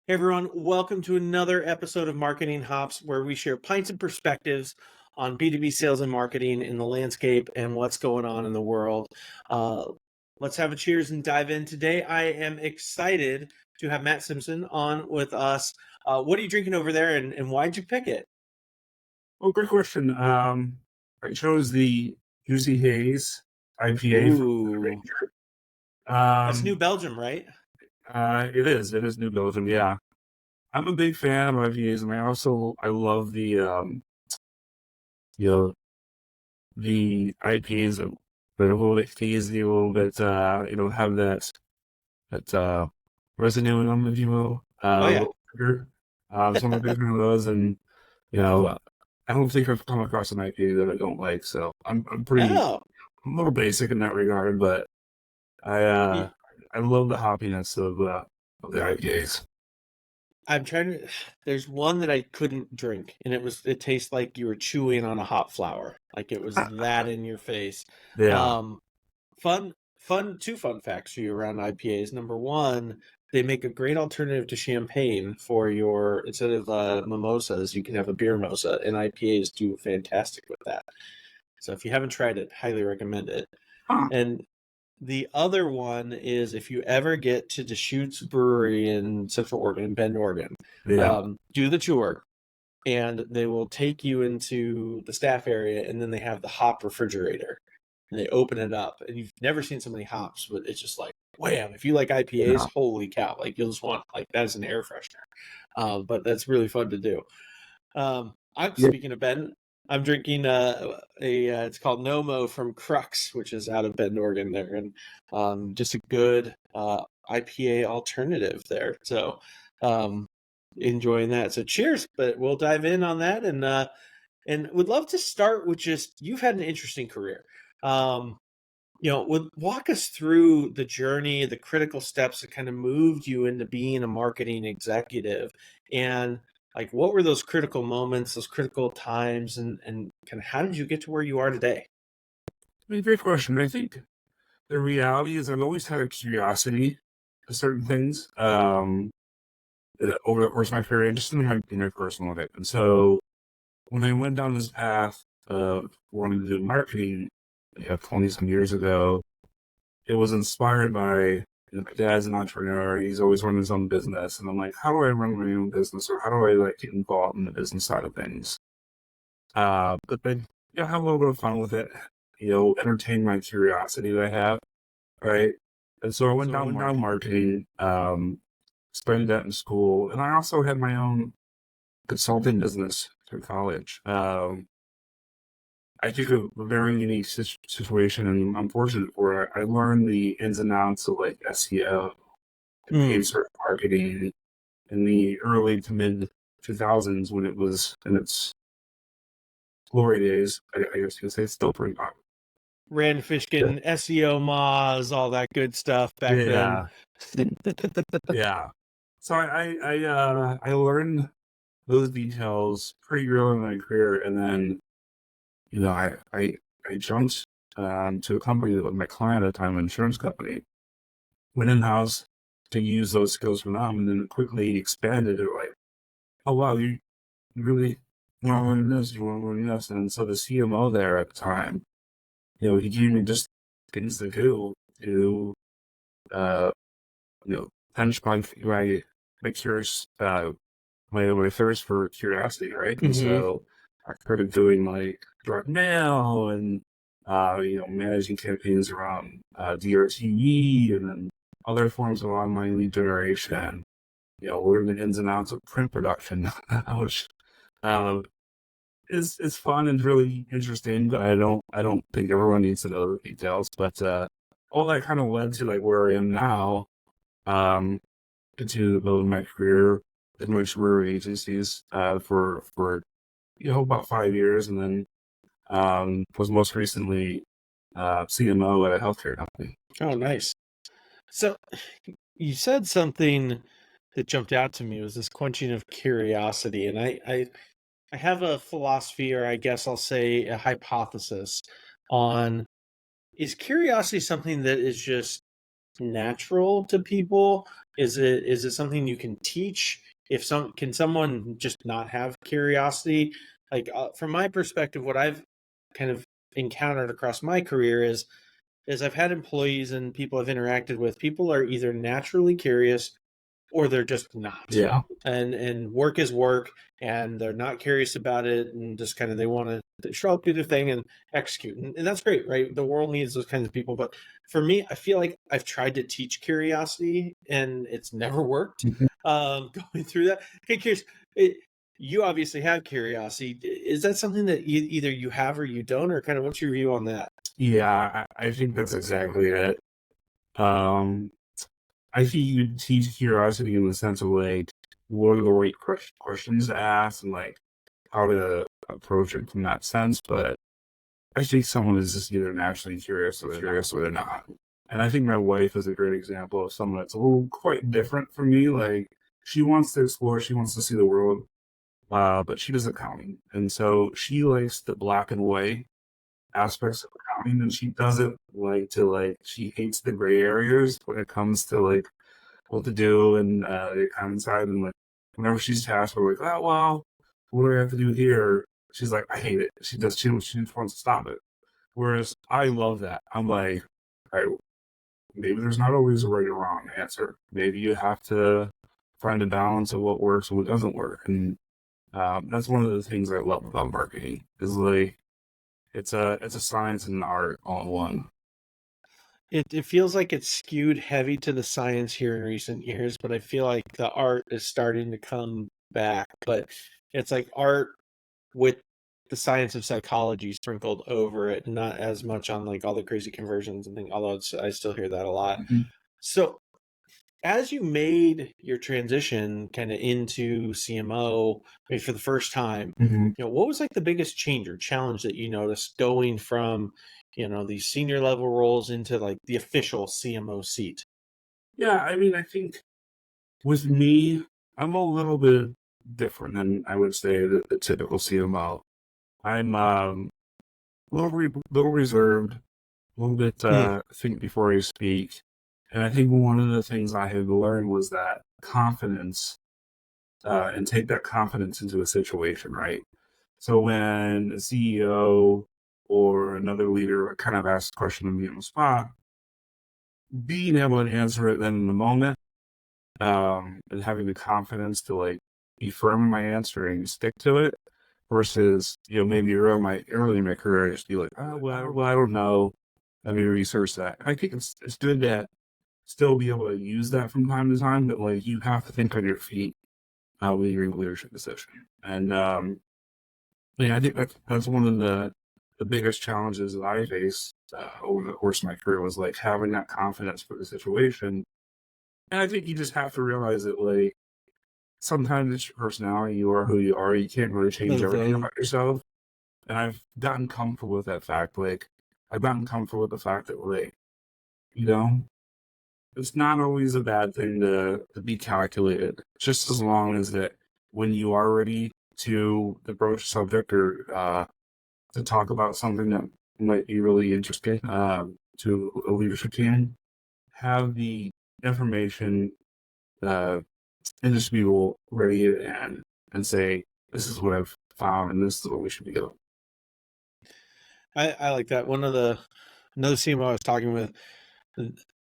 Hey everyone, welcome to another episode of Marketing Hops, where we share pints and perspectives on B2B sales and marketing in the landscape and what's going on in the world. Uh, let's have a cheers and dive in. Today, I am excited to have Matt Simpson on with us. What are you drinking over there, and why'd you pick it? Oh, great question. I chose the Juicy Haze IPA from the Ooh, Ranger. that's New Um, Belgium, right? it is New Belgium. Yeah, I'm a big fan of IPAs, and I love you know, the IPAs that are a little bit hazy, a little bit, have that residue in them, if you will, Oh a yeah. little sugar. So I'm a big fan of those, and you know, I don't think I've come across an IPA that I don't like. So Oh, I'm a little basic in that regard, but I y- uh I love the hoppiness of the IPAs. I'm trying to. There's one that I couldn't drink, and it tastes like you were chewing on a hot flower, like it was that in your face. Yeah. Um, two fun facts for you around IPAs. Number one, they make a great alternative to champagne for your instead of mimosas, you can have a beer mimosa, and IPAs do fantastic with that. So if you haven't tried it, highly recommend it. Huh. And the other one is if you ever get to Deschutes Brewery in Central Oregon, Bend, Oregon, Yeah. do the tour, and they will take you into the staff area, and then they have the hop refrigerator, and they open it up, and you've never seen so many hops, but it's just like wham! If you like IPAs, Yeah. holy cow! Like you'll just want like that is an air freshener. But that's really fun to do. I'm Yeah. speaking of Bend. I'm drinking it's called Nomo from Crux, which is out of Bend, Oregon there, and just a good IPA alternative there. So um, enjoying that. So cheers, but we'll dive in on that and would love to start with just you've had an interesting career. Um, would walk us through the journey, the critical steps that kind of moved you into being a marketing executive, and like what were those critical moments, those critical times, and kind of how did you get to where you are today? I mean, great question. I think the reality is I've always had a curiosity to certain things. Over the course of my career, just in my interpersonal life. And so when I went down this path of wanting to do marketing, 20 some years ago, it was inspired by, my dad's an entrepreneur. He's always run his own business. And I'm like, how do I run my own business? Or how do I like get involved in the business side of things? But then, have a little bit of fun with it, entertain my curiosity that I have. Right. And so I went down marketing, studied that in school. And I also had my own consulting business through college. I took a very unique situation, and I'm fortunate for it. I learned the ins and outs of like SEO and paid Mm, search marketing in the early to mid 2000s when it was in its glory days. I guess you could say it's still pretty popular. Rand Fishkin, SEO Moz, all that good stuff back then. Yeah, yeah. So I learned those details pretty early in my career, and then you know I jumped to a company that was my client at the time, an insurance company. Went in house to use those skills from them, and then quickly expanded it. Like, oh wow, you really want to learn this, you want to learn this, and so the CMO there at the time, he gave me just things to do to, uh, punch my curious, my thirst for curiosity, right? And Hmm. so I started doing like direct mail and managing campaigns around DRTE and then other forms of online lead generation. Learning the ins and outs of print production, which um, is fun and really interesting. But I don't think everyone needs to know the details. But all that kind of led to like where I am now. Um, into building my career in which were agencies for about 5 years, and then was most recently CMO at a healthcare company. Oh, nice. So you said something that jumped out to me was this quenching of curiosity, and I have a philosophy, or I guess I'll say a hypothesis on is curiosity something that is just natural to people? Is it something you can teach? Can someone just not have curiosity? Like from my perspective, what I've kind of encountered across my career is I've had employees and people I've interacted with. People are either naturally curious or they're just not. Yeah. And work is work, and they're not curious about it, and just kind of they want to show up, do their thing, and execute, and that's great, right? The world needs those kinds of people. But for me, I feel like I've tried to teach curiosity, and it's never worked. Mhm. Going through that, okay, curious. You obviously have curiosity. Is that something that either you have or you don't, or kind of what's your view on that? Yeah, I think that's exactly it. Um, I think you teach curiosity in the sense of like what are the right questions to ask and like how to approach it from that sense. But I think someone is just either naturally curious or they're not. And I think my wife is a great example of someone that's a little quite different from me. Like she wants to explore, she wants to see the world, but she does accounting, and so she likes the black and white aspects of accounting, and she doesn't like to like she hates the gray areas when it comes to like what to do and the accounting side. And like whenever she's tasked with like, oh well, what do I have to do here? She's like, I hate it. She just wants to stop it. Whereas I love that. I'm like, all right, maybe there's not always a right or wrong answer. Maybe you have to find a balance of what works and what doesn't work. And that's one of the things I love about marketing is like it's a science and an art all in one. It feels like it's skewed heavy to the science here in recent years, but I feel like the art is starting to come back. But it's like art with the science of psychology sprinkled over it, not as much on like all the crazy conversions and things, although I still hear that a lot. Mm-hmm. So as you made your transition kind of into CMO, maybe for the first time, Mm-hmm. what was like the biggest change or challenge that you noticed going from, these senior level roles into like the official CMO seat? Yeah, I mean, I think with me, I'm a little bit different than I would say the typical CMO. I'm little reserved, a little bit Hmm. think before I speak. And I think one of the things I had to learn was that confidence and take that confidence into a situation, right? So when a CEO or another leader kind of asks a question to me on the spot, being able to answer it then in the moment, and having the confidence to like be firm in my answer and stick to it versus, maybe early in my career, I just be like, oh, well, I don't know. Let me research that. I think it's good to still be able to use that from time to time, but like you have to think on your feet with your leadership position. And yeah, I think that's one of the biggest challenges that I faced over the course of my career was like having that confidence for the situation. And I think you just have to realize that like sometimes it's your personality, you are who you are. You can't really change everything Mhm. about yourself. And I've gotten comfortable with that fact. Like I've gotten comfortable with the fact that like, you know, it's not always a bad thing to be calculated, just as long as that when you are ready to approach a subject or to talk about something that might be really interesting to a leadership team, have the information indisputable ready at hand and say, this is what I've found and this is what we should be doing. I like that. Another CMO I was talking with,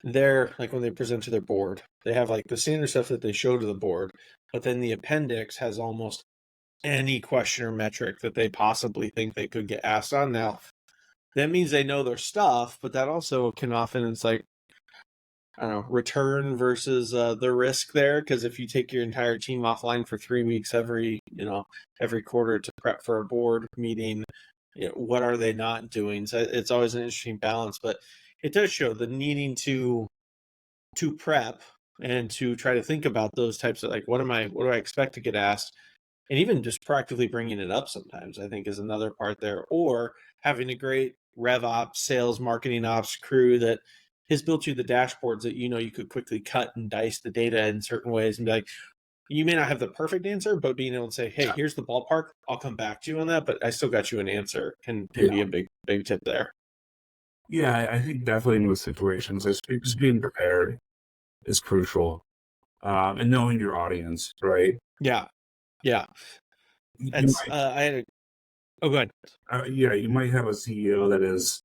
they're like when they present to their board, they have like the standard stuff that they show to the board, but then the appendix has almost any question or metric that they possibly think they could get asked on. Now, that means they know their stuff, but that also can often, it's like, I don't know, return versus the risk there. Because if you take your entire team offline for 3 weeks every quarter to prep for a board meeting, what are they not doing? So it's always an interesting balance, but it does show the needing to prep and to try to think about those types of like, what do I expect to get asked? And even just proactively bringing it up sometimes, I think, is another part there. Or having a great rev ops, sales, marketing ops crew that has built you the dashboards that you could quickly cut and dice the data in certain ways and be like, you may not have the perfect answer, but being able to say, hey, here's the ballpark. I'll come back to you on that, but I still got you an answer can Yeah. be a big tip there. Yeah, I think definitely in those situations, just being prepared is crucial. and knowing your audience, right? Yeah. Yeah. You That's might, I had a oh, go ahead. yeah, you might have a CEO that is,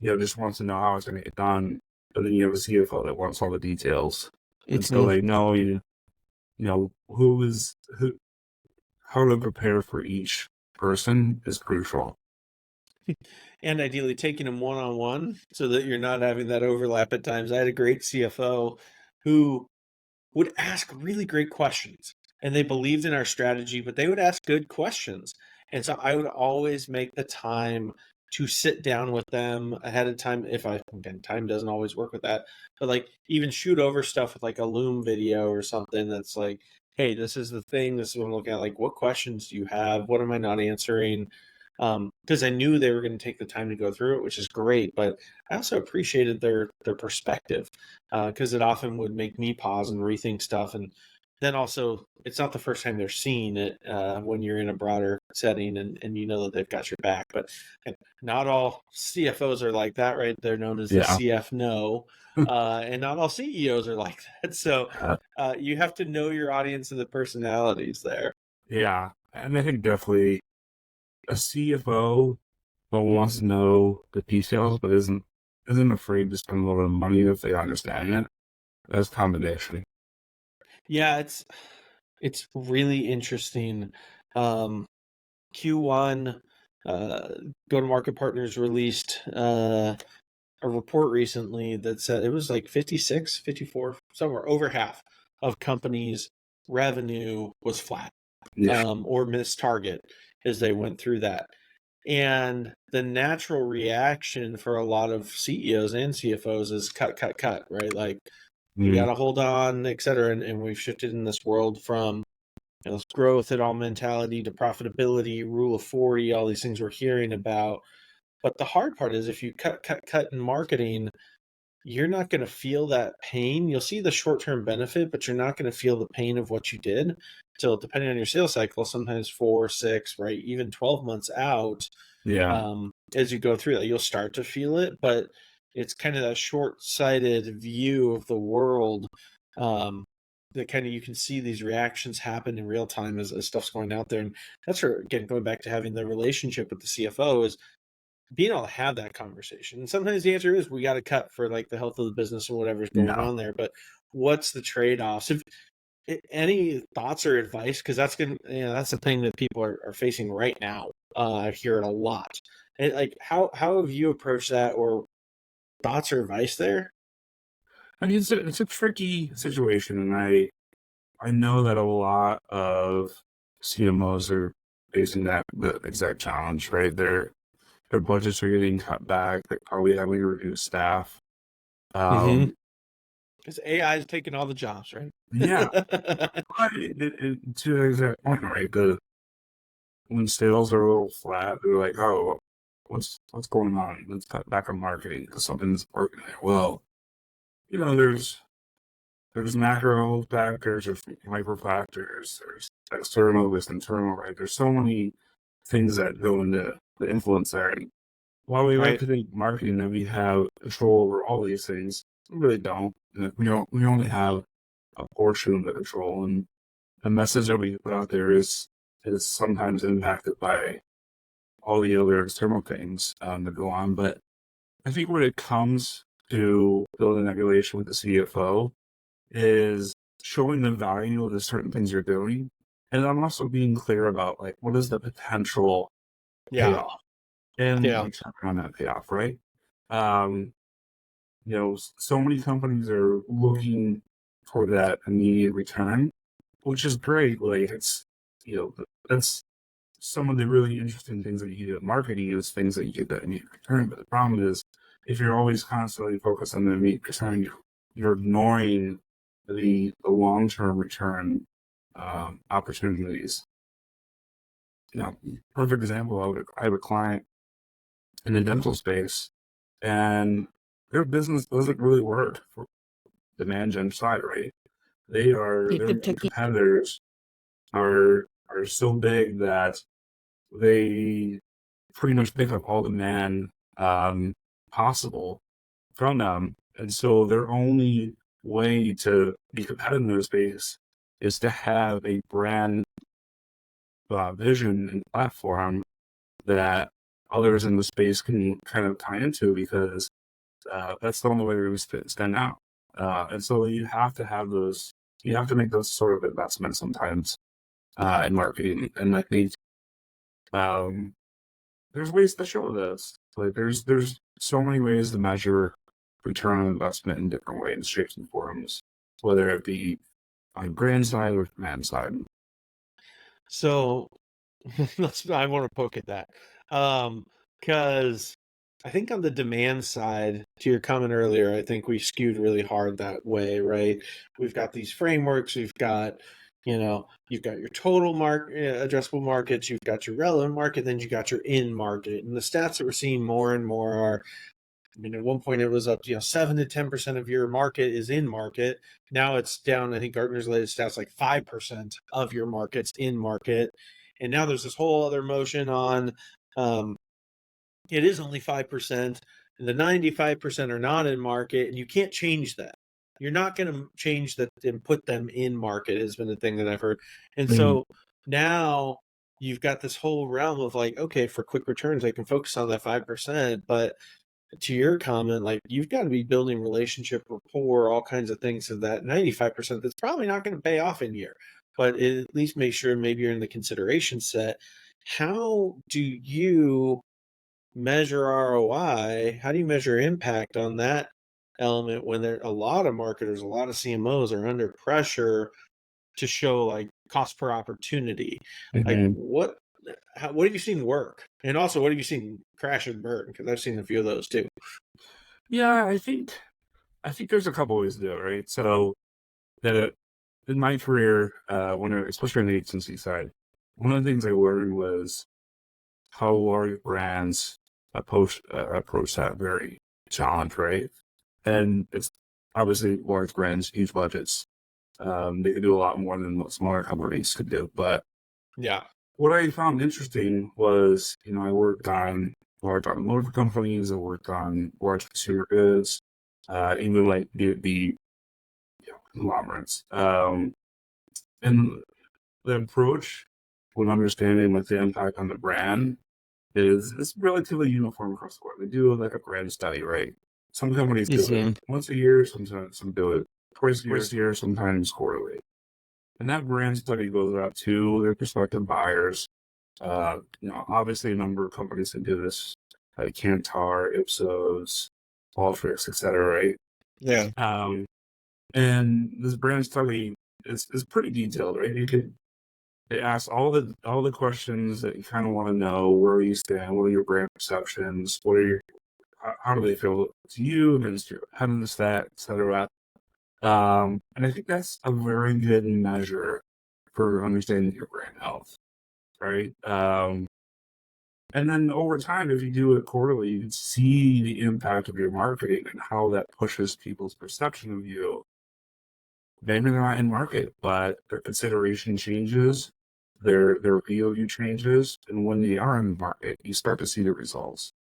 just wants to know how it's going to get done, but then you have a CFO that wants all the details, and It's so me. they know who, how to prepare for each person is crucial. And ideally taking them one on one so that you're not having that overlap at times. I had a great CFO who would ask really great questions and they believed in our strategy, but they would ask good questions. And so I would always make the time to sit down with them ahead of time. Again, time doesn't always work with that, but like even shoot over stuff with like a Loom video or something that's like, hey, this is the thing. This is what I'm looking at. Like, what questions do you have? What am I not answering? Because I knew they were going to take the time to go through it, which is great. But I also appreciated their perspective because it often would make me pause and rethink stuff. And then also, it's not the first time they're seeing it when you're in a broader setting and you know that they've got your back. But not all CFOs are like that, right? They're known as the Yeah. CF no, and not all CEOs are like that. So you have to know your audience and the personalities there. Yeah. And I think definitely a CFO but wants to know the details, but isn't afraid to spend a little bit of money if they understand it. That's combination. Yeah, it's really interesting. Um, Q1, Go to Market Partners released a report recently that said it was like 56, 54, somewhere over half of companies' revenue was flat Yeah. or missed target as they went through that. And the natural reaction for a lot of CEOs and CFOs is cut, cut, cut, right? Like we got Mm, to hold on, et cetera. And we've shifted in this world from this growth at all mentality to profitability, rule of 40, all these things we're hearing about. But the hard part is if you cut, cut, cut in marketing, you're not going to feel that pain. You'll see the short term benefit, but you're not going to feel the pain of what you did. So, depending on your sales cycle, sometimes 4, 6, right, even 12 months out, yeah. as you go through that, you'll start to feel it. But it's kind of that short sighted view of the world um, that kind of you can see these reactions happen in real time as stuff's going out there. And that's where, again, going back to having the relationship with the CFO is being able to have that conversation. And sometimes the answer is we got to cut for like the health of the business and whatever's going No. on there. But what's the trade offs? If any thoughts or advice, because that's the thing that people are facing right now. I hear it a lot. And like, how have you approached that, or thoughts or advice there? I mean, it's a tricky situation, and I know that a lot of CMOs are facing the exact challenge, right? Their budgets are getting cut back. They're probably having to reduce staff. Mm-hmm. Um, Because AI is taking all the jobs, right? yeah, but to the exact point, right? When sales are a little flat, they're like, "Oh, what's going on? Let's cut back on marketing because something's working there." Well, there's macro factors, there's micro factors, there's external, there's internal, right? There's so many things that go into the influence there. And while we like Right. to think marketing that we have control over all these things, we really don't. And we don't. We only have a portion of the control, and the message that we put out there is sometimes impacted by all the other external things that go on. But I think when it comes to building that relation with the CFO, is showing the value of the certain things you're doing, and I'm also being clear about like what is the potential Yeah. payoff and Yeah. return on that payoff, right? Um, so many companies are looking for that immediate return, which is great. Like that's some of the really interesting things that you do at marketing is things that you get that immediate return. But the problem is if you're always constantly focused on the immediate return, you're ignoring the long term return opportunities. Perfect example. I have a client in the dental space, and their business doesn't really work for demand gen side, right? Their main competitors are so big that they pretty much pick up all demand possible from them. And so they're only way to be competitive in the space is to have a brand vision and platform that others in the space can kind of tie into, because that's the only way we stand out. And so you have to have those, you have to make those sort of investments sometimes in marketing. And I think there's ways to show this. Like there's so many ways to measure return on investment in different ways, shapes, and forms, whether it be on brand side or demand side. So I want to poke at that. Because I think on the demand side, to your comment earlier, I think we skewed really hard that way, right? We've got these frameworks, we've got, you've got your total addressable markets, you've got your relevant market, then you got your in market. And the stats that we're seeing more and more are, at one point it was up, 7 to 10% of your market is in market. Now it's down. I think Gartner's latest stats like 5% of your market's in market. And now there's this whole other motion on it is only 5%, and the 95% are not in market, and you can't change that. You're not going to change that and put them in market has been the thing that I've heard. And so now you've got this whole realm of like, okay, for quick returns, I can focus on that 5%, but to your comment, like you've got to be building relationship, rapport, all kinds of things, so that 95% that's probably not going to pay off in year, but at least make sure maybe you're in the consideration set. How do you measure ROI? How do you measure impact on that element when there a lot of marketers, a lot of CMOs are under pressure to show like cost per opportunity? Like what have you seen work? And also, what have you seen crash and burn? Because I've seen a few of those too. Yeah, I think there's a couple ways to do it, right? So that in my career, especially on the agency side, one of the things I learned was how large brands approach that very challenge, right? And it's obviously large brands, huge budgets. They can do a lot more than what smaller companies could do. But yeah, what I found interesting was, I worked on large automotive companies, I worked on large consumer goods, even like the conglomerates. And the approach when understanding like the impact on the brand is relatively uniform across the board. They do like a brand study, right? Some companies do it once a year, sometimes some do it twice a year, sometimes quarterly. And that brand study goes out to their prospective buyers. Obviously a number of companies that do this, like Kantar, Ipsos, Qualtrics, etc., right? yeah, And this brand study is pretty detailed, right? It asks all the questions that you kind of want to know. Where you stand? What are your brand perceptions? How do they feel to you against your competitors, that, etc. And I think that's a very good measure for understanding your brand health, right? And then over time, if you do it quarterly, you can see the impact of your marketing and how that pushes people's perception of you. Maybe they're not in market, but their consideration changes, their view of you changes, and when they are in the market, you start to see the results.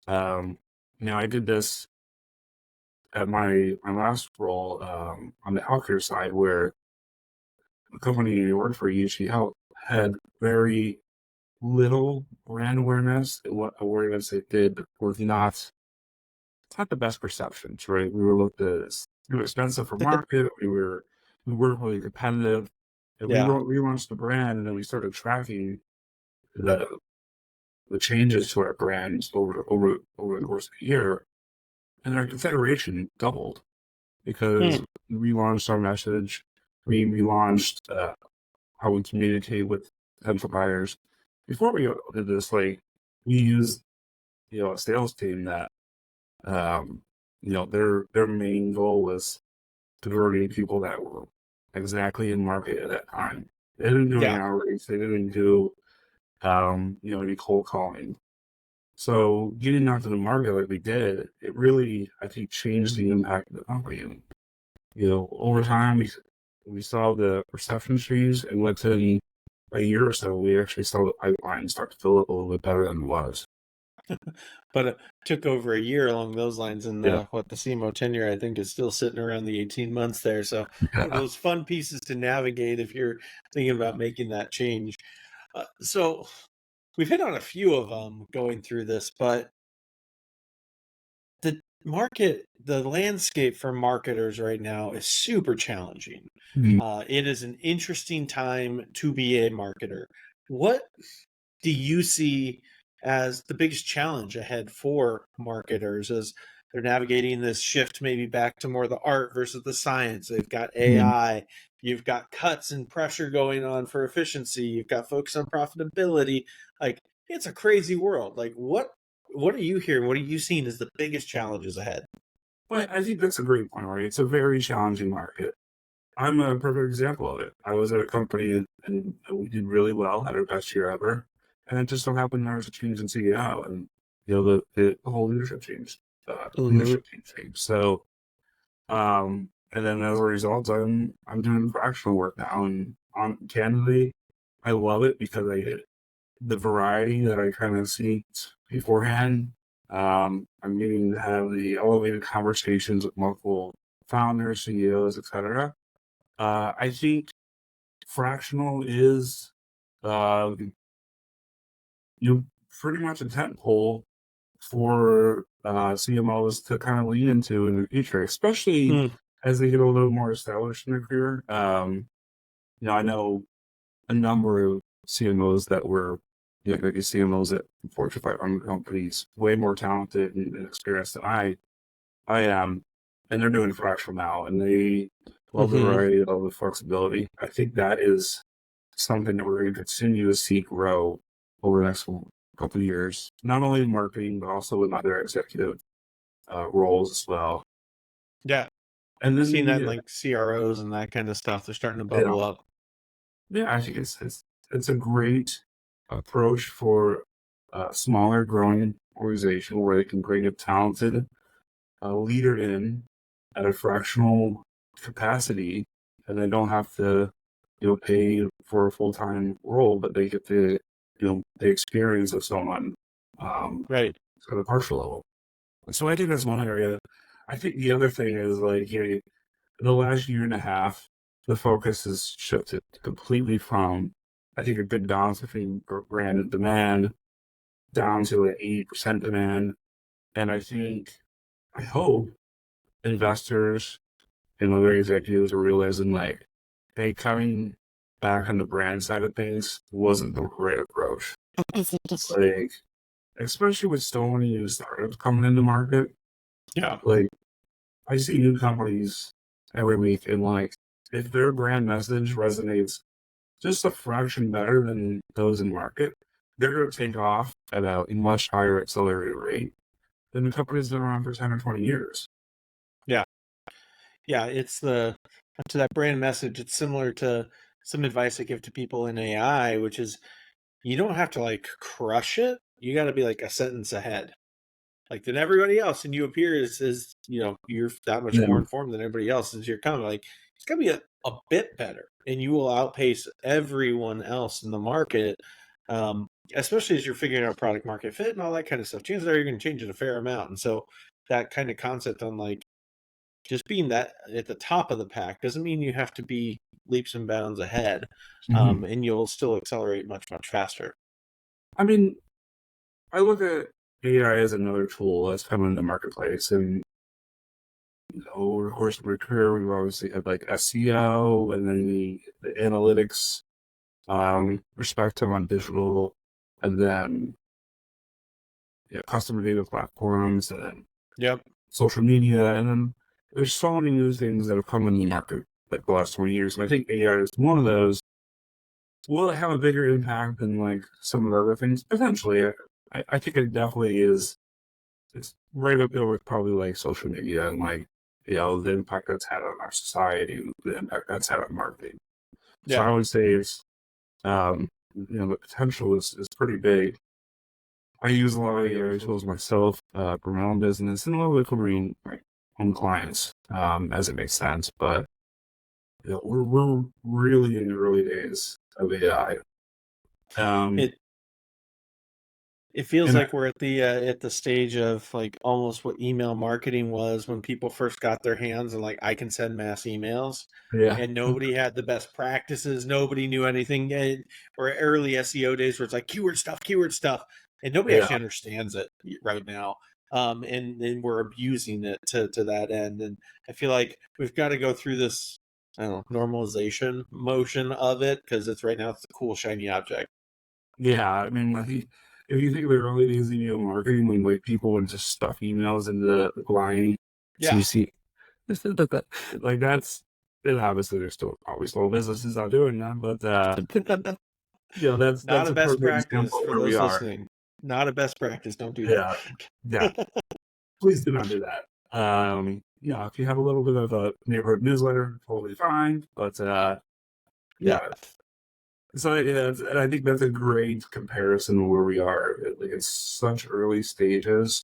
I did this at my last role on the healthcare side, where the company I worked for, UC Health, had very little brand awareness. What awareness they did was not, it's not the best perceptions, right? We were looked at as too expensive for market. We weren't really competitive. And we yeah. relaunched the brand, and then we started tracking the changes to our brands over the course of the year, and our consideration doubled because we launched our message. We relaunched how we communicate with potential buyers. Before we did this, like we used a sales team that their main goal was converting people that were exactly in market at that time. They didn't do any outreach. They didn't do any cold calling. So getting out to the market like we did, it really, I think, changed the impact of the company. Over time, we saw the perception change, and within a year or so, we actually saw the pipeline start to fill up a little bit better than it was. but it took over a year along those lines. And Yeah. what the CMO tenure, I think, is still sitting around the 18 months there. So one of Yeah. those fun pieces to navigate if you're thinking about making that change. So we've hit on a few of them going through this, but the landscape for marketers right now is super challenging. Mhm. It is an interesting time to be a marketer. What do you see as the biggest challenge ahead for marketers as they're navigating this shift maybe back to more the art versus the science? They've got Mhm. AI, you've got cuts and pressure going on for efficiency, you've got focus on profitability. Like, it's a crazy world. Like, what are you hearing? What are you seeing as the biggest challenges ahead? But I think that's a great point, right? It's a very challenging market. I'm a perfect example of it. I was at a company and we did really well, had our best year ever. And it just so happened there was a change in CEO and, the whole leadership changed. Mm-hmm. Leadership team changed. So, and then as a result, I'm doing fractional work now. And candidly, I love it because I hit the variety that I kind of seeked beforehand. I'm getting to have the elevated conversations with multiple founders, CEOs, etc. I think fractional is uh, pretty much a tent pole for CMOs to kind of lean into in the future, especially Mm. as they get a little more established in their career. I know a number of CMOs that were, like CMOs at Fortune 500 companies, way more talented and experienced than I am, and they're doing fractional now, and they love the Mm-hmm. variety, love the flexibility. I think that is something that we're going to continue to see grow over the next couple of years, not only in marketing, but also in other executive roles as well. Yeah. And then Seeing that in like CROs and that kind of stuff, they're starting to yeah, bubble up. yeah, I think it's a great approach for a smaller growing organization where they can bring a talented leader in at a fractional capacity, and they don't have to, pay for a full-time role, but they get the experience of someone Right. at a partial level. So I think that's one area. I think the other thing is like, in the last year and a half, the focus has shifted completely from, I think, a big balance between brand demand down to an 80% demand. And I hope investors and other executives are realizing like, hey, coming back on the brand side of things wasn't the right approach. Like, especially with so many new startups coming into market, Yeah. like I see new companies every week, and like if their brand message resonates just a fraction better than those in market, they're going to take off at a much higher accelerated rate than the companies that are around for 10 or 20 years. Yeah. Yeah. It's to that brand message. It's similar to some advice I give to people in AI, which is you don't have to like crush it. You got to be like a sentence ahead. Like than everybody else, and you appear as you're that much Yeah. more informed than everybody else as you're coming. Like it's gonna be a bit better, and you will outpace everyone else in the market. Especially as you're figuring out product market fit and all that kind of stuff. Chances are you're going to change it a fair amount, and so that kind of concept on like just being that at the top of the pack doesn't mean you have to be leaps and bounds ahead, Mhm. and you'll still accelerate much faster. I mean, I look at AI as another tool that's coming in the marketplace, and over the course of my career, we've obviously had like SEO and then the analytics perspective on digital, and then customer data platforms, and then Yep. social media, and then there's so many new things that have come in the market like the last 20 years. And I think AI is one of those. Will it have a bigger impact than like some of the other things? Potentially. I think it definitely is. It's right up there with probably like social media and like, the impact that's had on our society, the impact that's had on marketing. So Yeah. I would say it's, the potential is pretty big. I use a lot of AI tools myself for my own business and a little bit for my own clients, as it makes sense. But we're really in the early days of AI. Um, It It feels And like we're at the stage of like almost what email marketing was when people first got their hands on like I can send mass emails, yeah, and nobody had the best practices, nobody knew anything, or early SEO days where it's like keyword stuff, and nobody yeah, actually understands it right now. And we're abusing it to that end, and I feel like we've got to go through this, I don't know, normalization motion of it, because it's right now it's the cool shiny object. yeah. I mean, like, if you think of the early days of email marketing, when like people would just stuff emails into the line, so Yeah. you see, this is like that's. And obviously, there's still always little businesses out doing that, but Not that's a a best perfect practice example for where we those are. listening. Not a best practice. Don't do that. Yeah, yeah. Please do not do that. Yeah, if you have a little bit of a neighborhood newsletter, totally fine. But Yeah. yeah, so yeah, and I think that's a great comparison where we are. Like it's such early stages.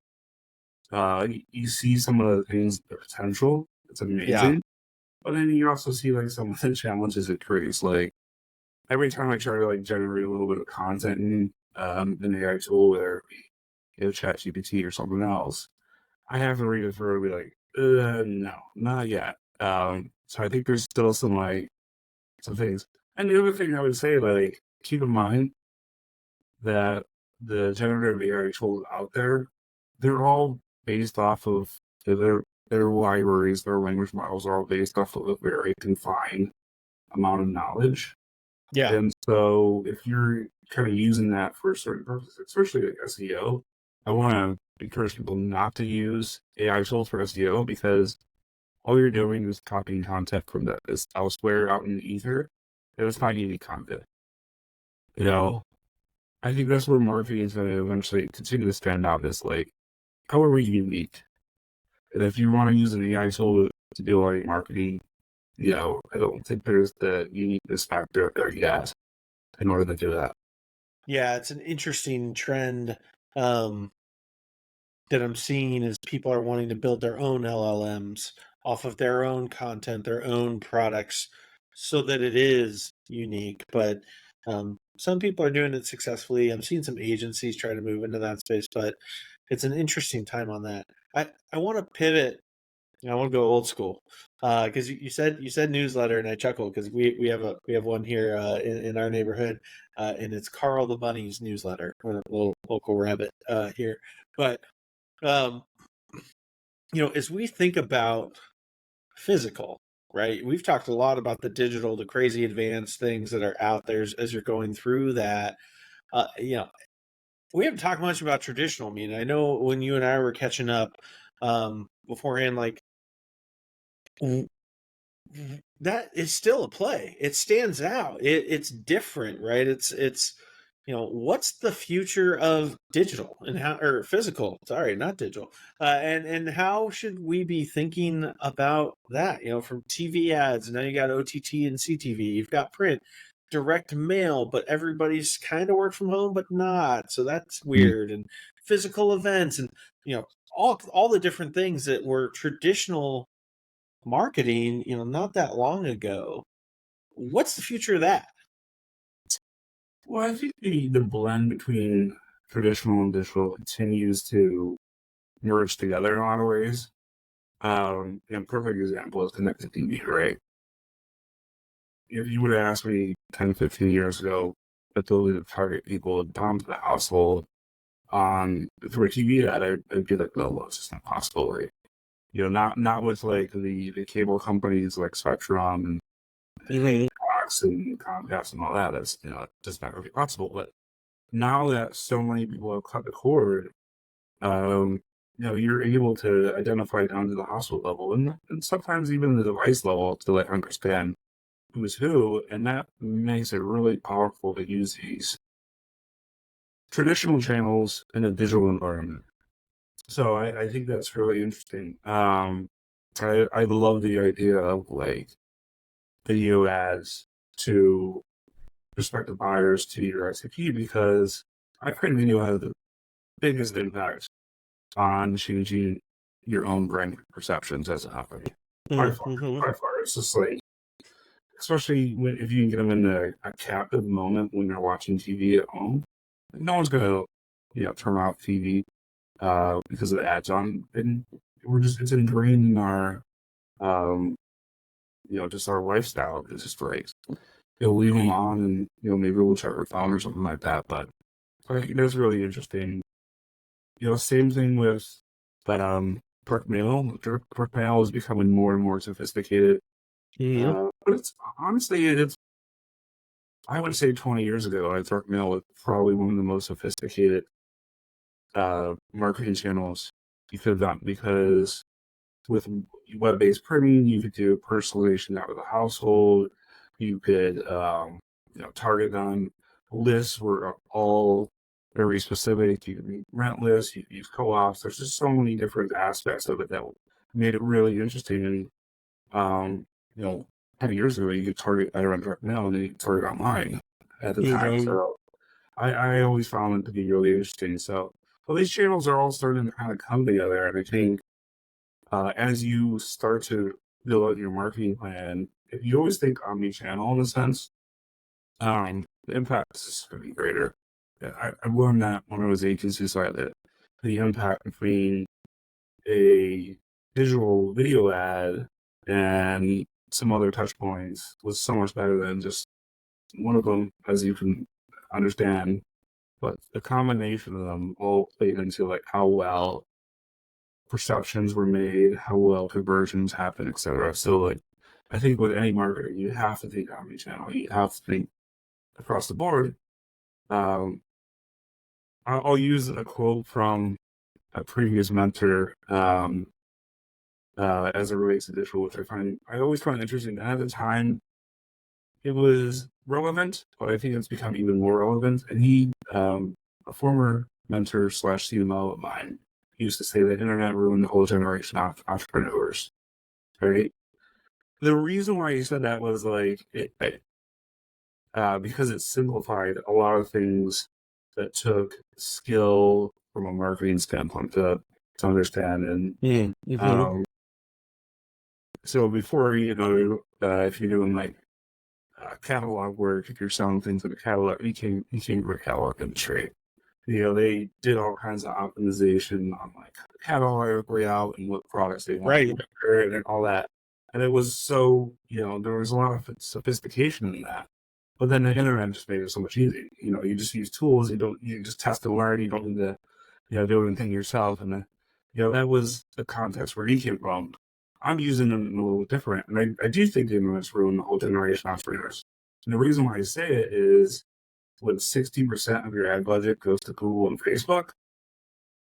You see some of the things, the potential. It's Yeah. amazing, but then you also see like some of the challenges it creates. Like every time I try to like generate a little bit of content in an AI tool, whether it be ChatGPT or something else, I have to read it through and be like, no, not yet. So I think there's still some like some things. And the other thing I would say, like, keep in mind that the generative AI tools out there, they're all based off of their libraries, their language models are all based off of a very confined amount of knowledge. Yeah. And so if you're kind of using that for certain purposes, especially like SEO, I want to encourage people not to use AI tools for SEO because all you're doing is copying content from that is elsewhere out in the ether. It was not unique content. You know, I think that's where marketing is going to eventually continue to stand out is like, how are we unique? And if you want to use an AI tool to do like marketing, I don't think there's the uniqueness factor there yet in order to do that. Yeah. It's an interesting trend um, that I'm seeing is people are wanting to build their own LLMs off of their own content, their own products, so that it is unique. But some people are doing it successfully. I'm seeing some agencies try to move into that space, but it's an interesting time on that. I want to pivot. I want to go old school because you said newsletter, and I chuckle because we have one here in our neighborhood, and it's Carl the Bunny's newsletter. We're a little local rabbit here, but um, as we think about physical, right? We've talked a lot about the digital, the crazy advanced things that are out there as you're going through that. We haven't talked much about traditional media. I know when you and I were catching up beforehand, like that is still a play. It stands out. It's different, right? It's what's the future of digital and how, or physical? Sorry, not digital. And how should we be thinking about that? From TV ads, now you got OTT and CTV. You've got print, direct mail, but everybody's kind of work from home, but not. So that's Mm. weird. And physical events, and all the different things that were traditional marketing, not that long ago. What's the future of that? Well, I think the blend between traditional and digital continues to merge together in a lot of ways. A perfect example is connected TV, right? If you would have asked me 10, 15 years ago, the ability to target people down to the household through a TV ad, I'd be like, no, well, it's just not possible. Right? Not with like the cable companies like Spectrum and Fox and Comcast and all that. That's just not really possible. But now that so many people have cut the cord, um, you're able to identify down to the household level and sometimes even the device level to like understand who's who, and that makes it really powerful to use these traditional channels in a digital environment. So I think that's really interesting. I love the idea of like video ads to prospective buyers to your ICP because I think video has the biggest impact on changing your own brand perceptions as a company. By far, Mm-hmm. by far. It's just like, especially if you can get them in a captive moment when you're watching TV at home, no one's gonna turn off TV because of the ads on, and it's ingrained in our just our lifestyle. It's just like you'll leave them on, and maybe we'll check our phone or something like that. But I think that's really interesting. Same thing with but direct mail. Direct mail is becoming more and more sophisticated. But it's honestly, I would say 20 years ago, direct mail was probably one of the most sophisticated marketing channels you could have done, because with web-based printing, you could do personalization out of the household. You could, target on lists were all very specific. You could use rent lists, you could use co-ops. There's just so many different aspects of it that made it really interesting. And, um, you know, 10 years ago, you could target around direct mail and then you could target online at the time. So I always found it to be really interesting. So, well, these channels are all starting to kind of come together. And I think as you start to build out your marketing plan, if you always think omni-channel in a sense, the impact is going to be greater. I learned that when I was agency side that the impact between a visual video ad and some other touch points was so much better than just one of them, as you can understand. But the combination of them all played into like how well perceptions were made, how well conversions happen, etc. So like I think with any marketer, you have to think omnichannel. You have to think across the board. I'll use a quote from a previous mentor as it relates to digital, which I always find interesting. At the time, it was relevant, but I think it's become even more relevant. And he, a former mentor slash CMO of mine, used to say that internet ruined the whole generation of entrepreneurs. Right? The reason why he said that was like because it simplified a lot of things that took skill from a marketing standpoint to understand. And so before, if you're doing like catalog work, if you're selling things in a catalog, you can't do a catalog industry. They did all kinds of optimization on like catalog layout and what products they wanted and all that. And it was so, there was a lot of sophistication in that. But then the internet just made it so much easier. You just use tools. You just test and learn. You don't need to, do anything yourself. And that was the context where he came from. I'm using them a little different. And I do think the internet's ruined the whole generation of entrepreneurs. And the reason why I say it is when 60% of your ad budget goes to Google and Facebook,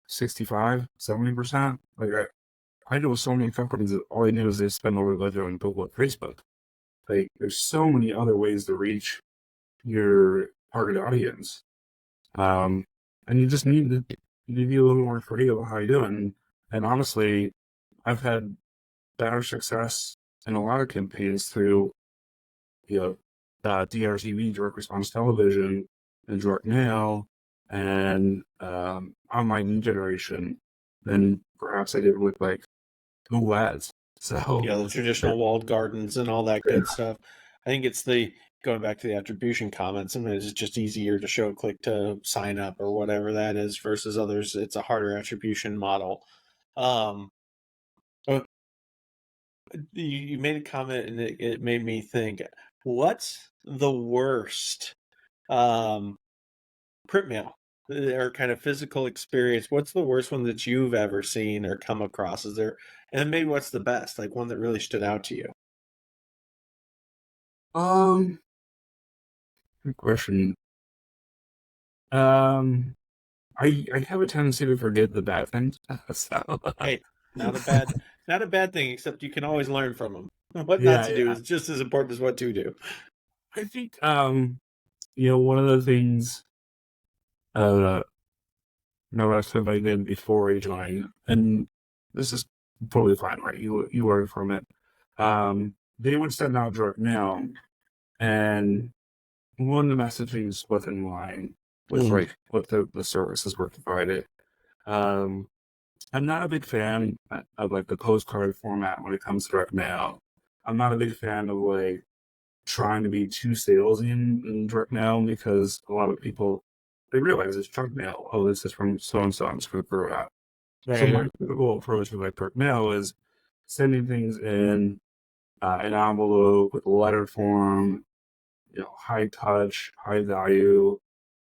65, 70%, like I know so many companies that all they do is they spend all their budget on Google and Facebook. Like, there's so many other ways to reach your target audience. And you just need to be a little more creative on how you do it. And honestly, I've had better success in a lot of campaigns through, DRTV, direct response television, and direct mail, and online lead generation than perhaps I did with like Google Ads. So the traditional walled gardens and all that good stuff. I think it's going back to the attribution comments. Sometimes it's just easier to show a click to sign up or whatever that is versus others. It's a harder attribution model. You made a comment and it made me think, what's the worst print mail or kind of physical experience? What's the worst one that you've ever seen or come across? Is there, and then maybe what's the best, like one that really stood out to you? Good question. I have a tendency to forget the bad things. So, Hey, not a bad thing, except you can always learn from them. What not to do yeah. is just as important as what to do. I think, one of the things, that I did before I joined, and this is totally fine, right? You learn from it. They would send out direct mail, and one of the messaging was in line with like what the services were provided. I'm not a big fan of like the postcard format when it comes to direct mail. I'm not a big fan of like trying to be too salesy in direct mail because a lot of people they realize it's junk mail. Oh, this is from so and so. I'm just going to throw it out. So Right. my typical approach with like direct mail is sending things in an envelope with a letter form, high touch, high value,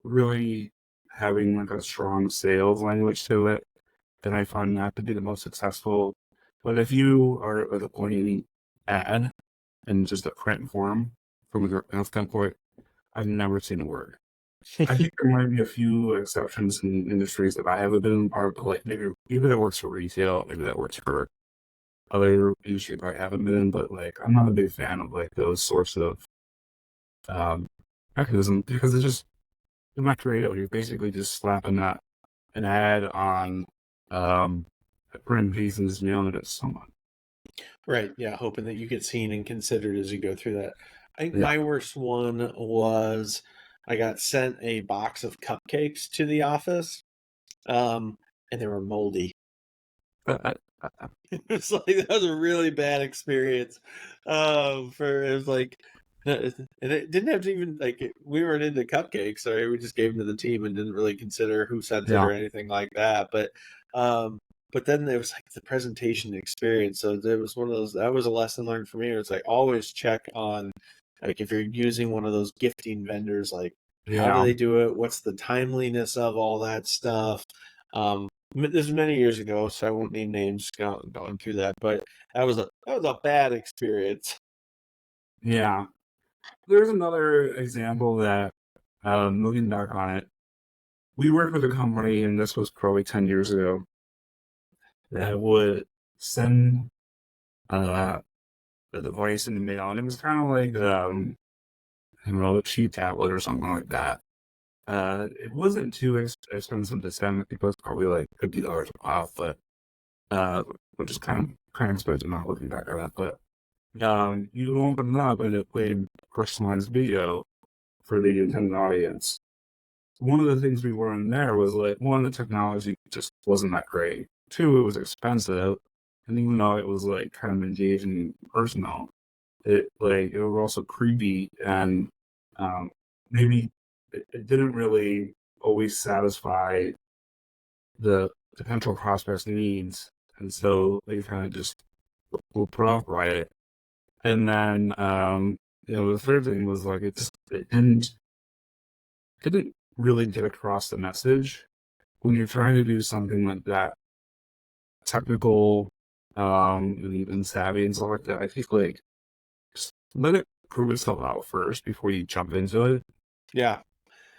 really having like a strong sales language to it. Then I find that to be the most successful. But if you are at a plain ad and just a print form from a direct mail standpoint, I've never seen a word. I think there might be a few exceptions in industries that I haven't been part of, like maybe that works for retail, maybe that works for other industries I haven't been in, but like I'm not a big fan of like those sorts of um mechanisms because it's not creative. You're basically just slapping an ad on a print piece and just mailing it to someone. Right. Yeah. Hoping that you get seen and considered as you go through that. I think Yeah. my worst one was I got sent a box of cupcakes to the office, and they were moldy. It was like that was a really bad experience. It was like, and it didn't have to even we weren't into cupcakes, so we just gave them to the team and didn't really consider who sent it Yeah. or anything like that. Um, but then there was like the presentation experience. So there was one of those that was a lesson learned for me. It's like always check on like if you're using one of those gifting vendors, like how do Yeah. they do it? What's the timeliness of all that stuff? This was many years ago, so I won't name names going through that, but that was a bad experience. Yeah. There's another example that, moving back on it, we worked with a company, and this was probably 10 years ago, that would send the device in the mail, and it was kind of like, a cheap tablet or something like that. It wasn't too expensive to send. I think it was probably like $50 a pop, but which is kind of expensive not looking back at that. But you open it up and it played personalized video for the intended audience. One of the things we learned there was like one, the technology just wasn't that great. Two, it was expensive, and even though it was like kind of engaging and personal, it was also creepy and maybe it didn't really always satisfy the potential prospect's needs, and so they kind of just will put off right it. And then the third thing was like it didn't really get across the message when you're trying to do something like that technical, and even savvy and stuff like that. I think like just let it prove itself out first before you jump into it. Yeah,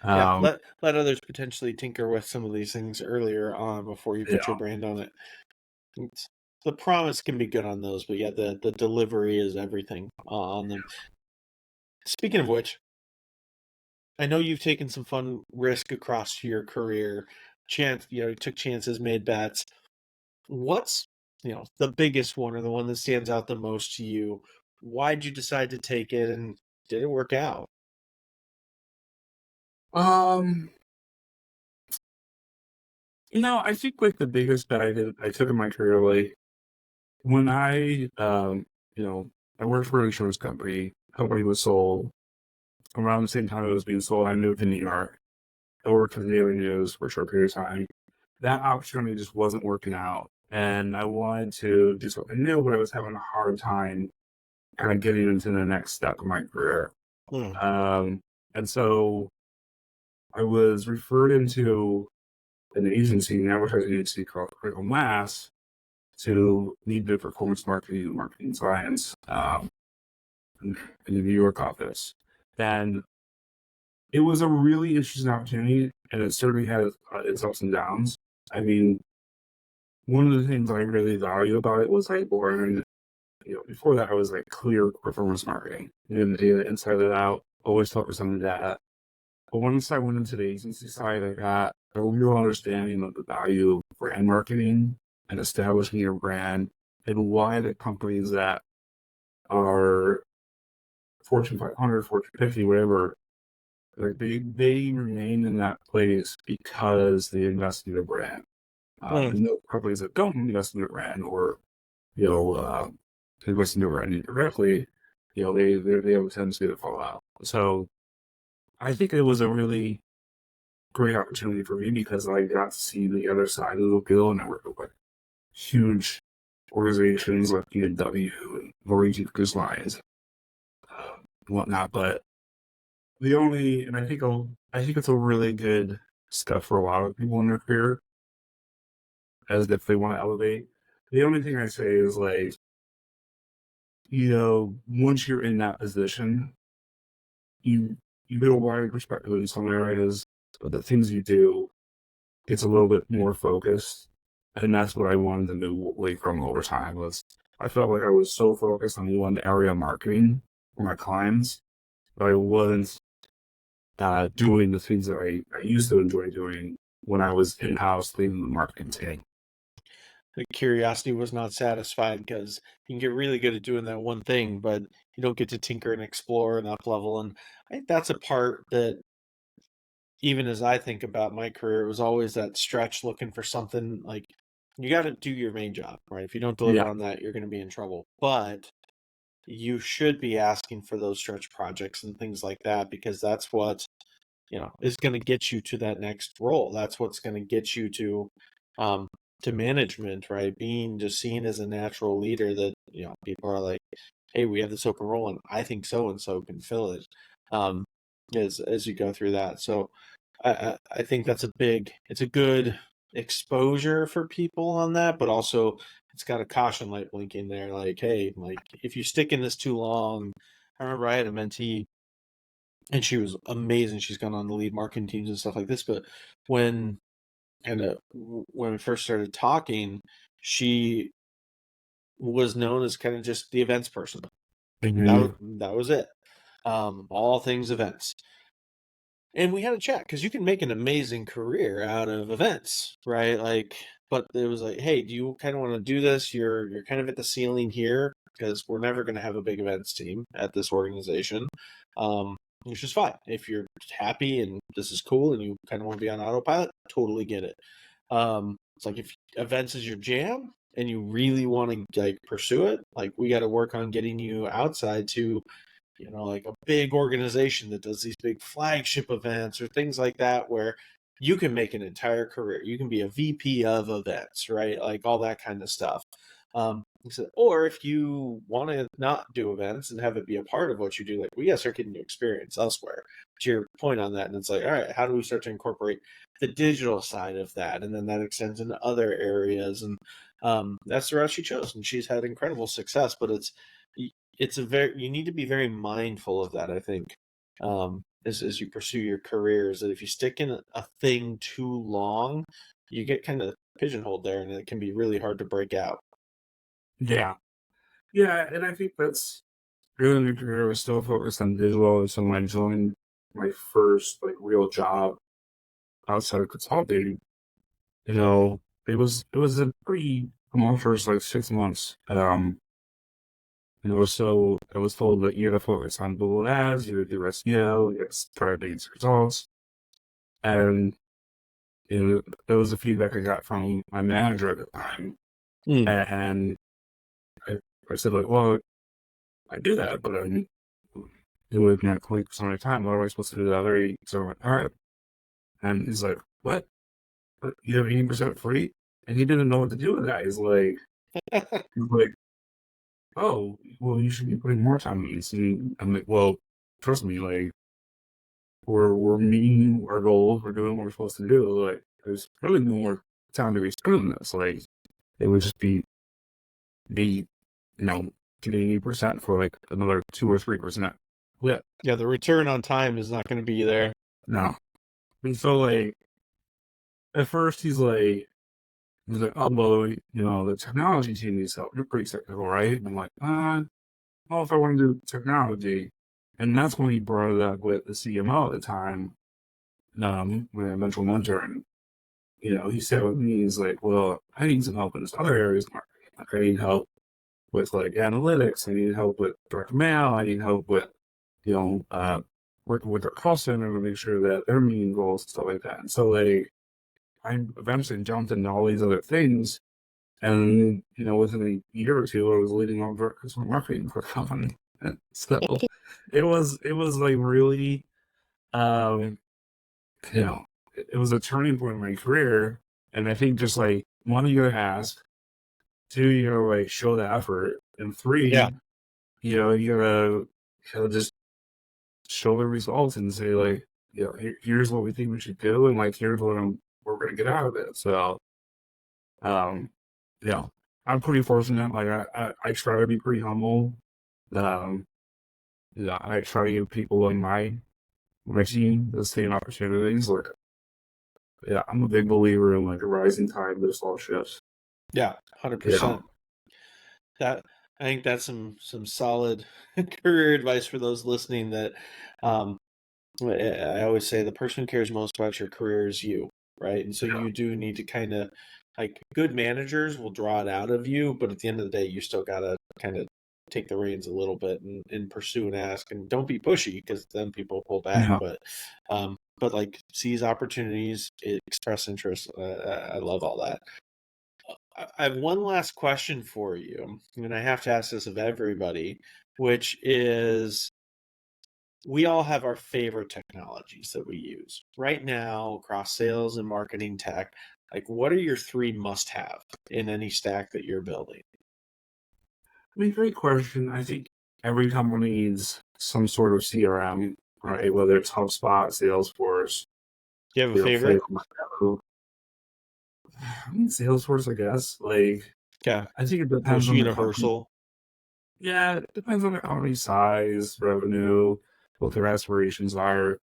yeah. Um, Let others potentially tinker with some of these things earlier on before you put your yeah. brand on it. It's, the promise can be good on those, but yeah, the delivery is everything on them. Speaking of which, I know you've taken some fun risk across your career. You took chances, made bets. What's, the biggest one or the one that stands out the most to you? Why'd you decide to take it and did it work out? Um, I think like the biggest bet I took in my career, like when I worked for an insurance company. Company was sold around the same time it was being sold. I moved to New York. I worked for the Daily News for a short period of time. That opportunity just wasn't working out, and I wanted to do something new, but I was having a hard time kind of getting into the next step of my career. Hmm. Um, and so I was referred into an advertising agency called Critical Mass to lead the performance marketing and marketing science in the New York office. And it was a really interesting opportunity, and it certainly had its ups and downs. I mean, one of the things I really value about it was like boring. Before that, I was like clear performance marketing, the data inside and out, always focused on the data. But once I went into the agency side, I got a real understanding of the value of brand marketing and establishing your brand and why the companies that are Fortune 500, Fortune 50, whatever, like they remain in that place because they invest in their brand. Hmm. And those companies that don't invest in their brand or, you know, invest in their brand directly, they have a tendency to fall out. So I think it was a really great opportunity for me because I got to see the other side of the wheel and I worked with like huge organizations like B&W and Norwegian Cruise Lines and whatnot. But I think it's a really good step for a lot of people in their career as if they want to elevate. The only thing I say is like, once you're in that position, you build a wide perspective in some areas, but the things you do, it's a little bit more focused. And that's what I wanted to move away from over time was I felt like I was so focused on one area of marketing for my clients, but I wasn't doing the things that I used to enjoy doing when I was in-house leading the marketing team. The curiosity was not satisfied because you can get really good at doing that one thing, but you don't get to tinker and explore and up level. And I think that's a part that, even as I think about my career, it was always that stretch looking for something like you got to do your main job, right? If you don't deliver Yeah, on that, you're going to be in trouble. But you should be asking for those stretch projects and things like that because that's what is going to get you to that next role. That's what's going to get you um, to management, right? Being just seen as a natural leader that, people are like, hey, we have this open role and I think so and so can fill it um, as you go through that. So I think it's a good exposure for people on that, but also it's got a caution light blinking there. Like, hey, like if you stick in this too long, I remember I had a mentee and she was amazing. She's gone on to lead marketing teams and stuff like this. But when when we first started talking, she was known as kind of just the events person. That was it. All things events. And we had a chat because you can make an amazing career out of events, right? Like, but it was like, hey, do you kind of want to do this? You're kind of at the ceiling here because we're never going to have a big events team at this organization, which is fine if you're happy and this is cool and you kind of want to be on autopilot. Totally get it. It's like if events is your jam and you really want to like pursue it, like we got to work on getting you outside to like a big organization that does these big flagship events or things like that, where you can make an entire career. You can be a VP of events, right? Like all that kind of stuff. Or if you want to not do events and have it be a part of what you do, like we got to start getting you experience elsewhere. To your point on that, and it's like, all right, how do we start to incorporate the digital side of that, and then that extends into other areas, and that's the route she chose, and she's had incredible success. But you need to be very mindful of that, I think, as you pursue your careers, that if you stick in a thing too long, you get kind of pigeonholed there and it can be really hard to break out. yeah, yeah. And I think that's really my career was still focused on digital. So when I joined my first like real job outside of consulting, it was a pretty tumultuous like 6 months. So I was told that you have to focus on Google Ads, you have to do SEO, you have to try to get results. And that was the feedback I got from my manager at the time. And I said, like, well, I do that, but I'm doing it 20% of the time. What am I supposed to do the other 80? So I went, all right. And he's like, what? You have 80% free? And he didn't know what to do with that. He's like, oh, well, you should be putting more time in this. And I'm like, well, trust me, like, we're meeting our goals, we're doing what we're supposed to do. Like, there's really no more time to be spent in this. Like, it would just be, getting 80% for like another 2 or 3%. Yeah. Yeah, the return on time is not going to be there. No. And so, like, at first he's like, oh, well, the technology team needs help. You're pretty technical, right? And I'm like, I don't know if I want to do technology. And that's when he brought it up with the CMO at the time, my eventual mentor. And, he said with me, he's like, well, I need some help in this other areas of marketing. Like, I need help with, like, analytics. I need help with direct mail. I need help with, working with their call center to make sure that they're meeting goals and stuff like that. And so, like, I eventually jumped into all these other things. And, within a year or two, I was leading on customer marketing for a company. And so it was like really, um, it was a turning point in my career. And I think just like one, you gotta ask, two, you gotta like show the effort, and Yeah. three, you gotta just show the results and say like, here's what we think we should do, and like here's what we're gonna get out of it. So, um, yeah, I'm pretty fortunate. Like I try to be pretty humble. Um, yeah, I try to give people in my team the same opportunities. Like, yeah, I'm a big believer in like a rising tide lifts all ships. Yeah, Yeah, 100%. That I think that's some solid career advice for those listening. That um, I always say the person who cares most about your career is you, right? And so yeah, you do need to kind of like good managers will draw it out of you, but at the end of the day, you still gotta kind of take the reins a little bit and pursue and ask, and don't be pushy because then people pull back. yeah. But like seize opportunities, express interest. I love all that. I have one last question for you, and I have to ask this of everybody, which is we all have our favorite technologies that we use right now across sales and marketing tech. Like, what are your three must have in any stack that you're building? I mean, great question. I think every company needs some sort of CRM, right? Whether it's HubSpot, Salesforce, Do you have a favorite? Flavorful. I mean, Salesforce, I guess. Like, Yeah, I think it depends most on the company. universal. Yeah, it depends on the company size, revenue, what their aspirations are.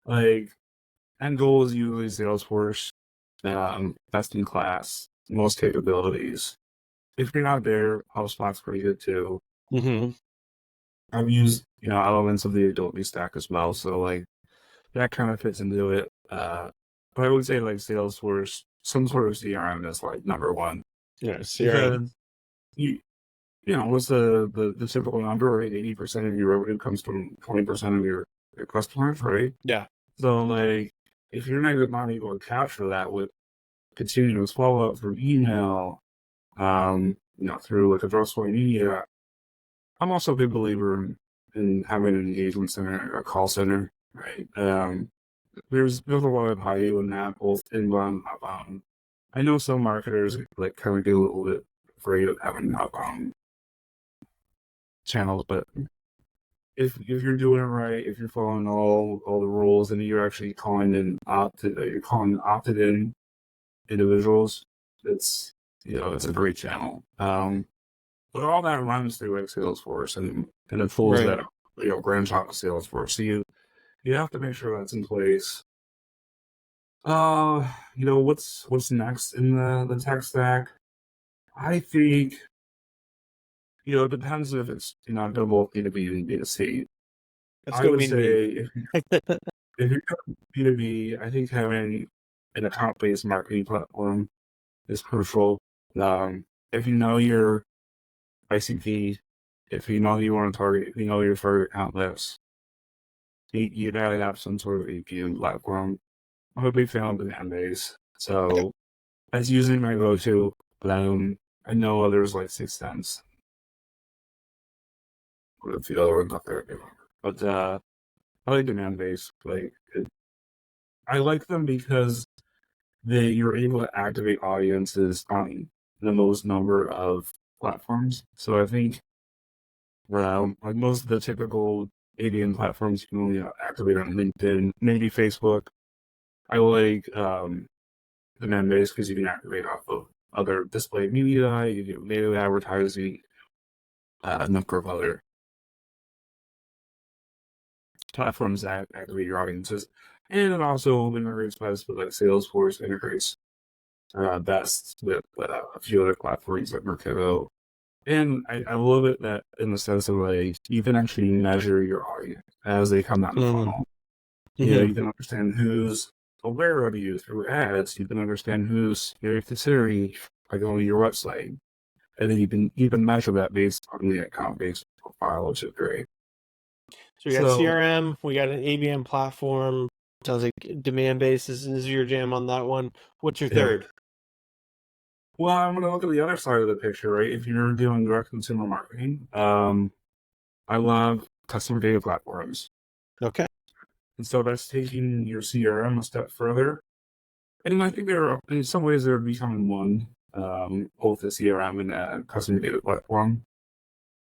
Like, end goal is usually Salesforce, best in class, most capabilities. If you're not there, HubSpot's pretty good too. Mm-hmm. I've used, elements of the Adobe stack as well, so like that kind of fits into it. But I would say like Salesforce, some sort of CRM is like number one Yeah, CRM. because you what's the typical number, right? 80% of your revenue comes from 20% of your customers, right? Yeah. So like if you're not able to capture that with continuous follow up through email, through like a trustworthy media. I'm also a big believer in having an engagement center, a call center, right? There's a lot of value in that, both inbound and outbound. I know some marketers like kind of get a little bit afraid of having outbound channels, but if you're doing it right, if you're following all the rules, and you're actually you're calling opted in individuals, it's it's a great channel. But all that runs through like Salesforce, and it pulls Right. that branch out of Salesforce. So you have to make sure that's in place. What's next in the tech stack? I think it depends if it's going both B2B and B2C. Let's I go would B2B. say if you're B2B, I think having an account-based marketing platform is crucial. If you know your ICP, if you know you want to target, if you know your target account list, you gotta have some sort of APM platform. I'm a big fan of demand base, so that's usually my go-to. But I know others like 6 what if the other one's not there anymore. But I like demand base. I like them because you're able to activate audiences on the most number of platforms. So I think like most of the typical ADN platforms, you can only activate on LinkedIn, maybe Facebook. I like demand base because you can activate off of other display media, you do native advertising, a number of other platforms that activate your audiences. And it also integrates best with like Salesforce, integrates best with a few other platforms like Mercado. And I love it that in the sense of like you can actually measure your audience as they come down the Mm-hmm. funnel. Mm-hmm. You can understand who's aware of you through ads. You can understand who's considering by going to your website. And then you can measure that based on the account-based profile, which is great. So we got So CRM, we got an ABM platform. Sounds like demand base is your jam on that one. What's your yeah. third? Well, I'm gonna look at the other side of the picture, right? If you're doing direct consumer marketing, I love customer data platforms. Okay. And so that's taking your CRM a step further. And I think in some ways, they're becoming one, both the CRM and custom data platform.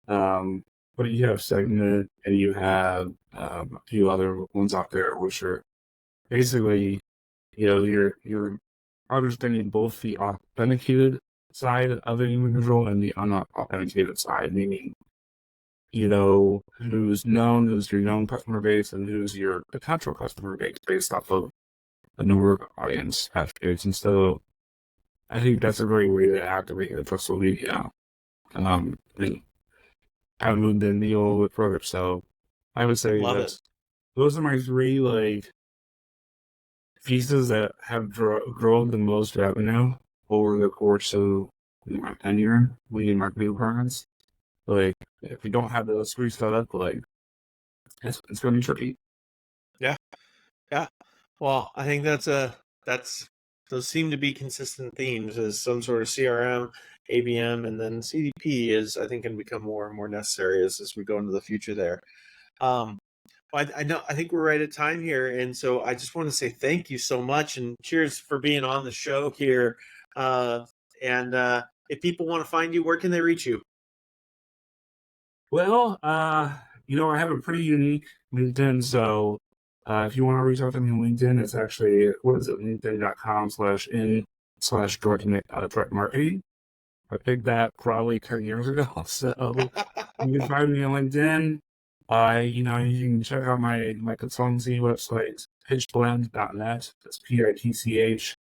But you have Segment and you have a few other ones out there, which are basically, you're understanding both the authenticated side of an individual and the unauthenticated side, meaning, who's your known customer base and who's your potential customer base based off of the number of audience attributes. And so I think that's a great way to activate the social media. And I moved the needle a little bit further. So I would say those are my three pieces that have grown the most revenue over the course of my tenure leading marketing departments. If you don't have those three set up, it's going to be tricky. Yeah. Well, I think those seem to be consistent themes, as some sort of CRM, ABM, and then CDP is, I think, going to become more and more necessary as we go into the future there. I think we're right at time here, and so I just want to say thank you so much and cheers for being on the show here. If people want to find you, where can they reach you? Well, I have a pretty unique LinkedIn, so if you want to reach out to me on LinkedIn, it's actually, linkedin.com/in/direct marketing. I picked that probably 10 years ago, so you can find me on LinkedIn. You can check out my consultancy website, pitchblend.net. That's PITCHBLENDE.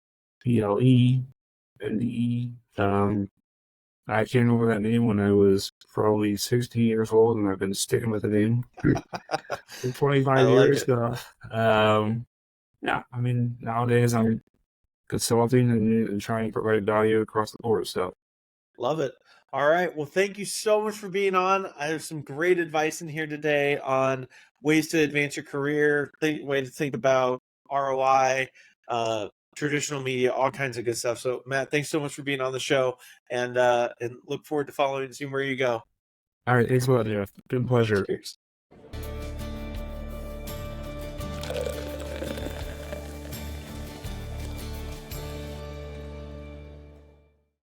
I came over that name when I was probably 16 years old, and I've been sticking with the name for 25 years. Nowadays I'm consulting and trying to provide value across the board. So, love it. All right. Well, thank you so much for being on. I have some great advice in here today on ways to advance your career, way to think about ROI, traditional media, all kinds of good stuff. So, Matt, thanks so much for being on the show, and look forward to following and seeing where you go. All right. Thanks a lot, Jeff. Been a pleasure. Cheers.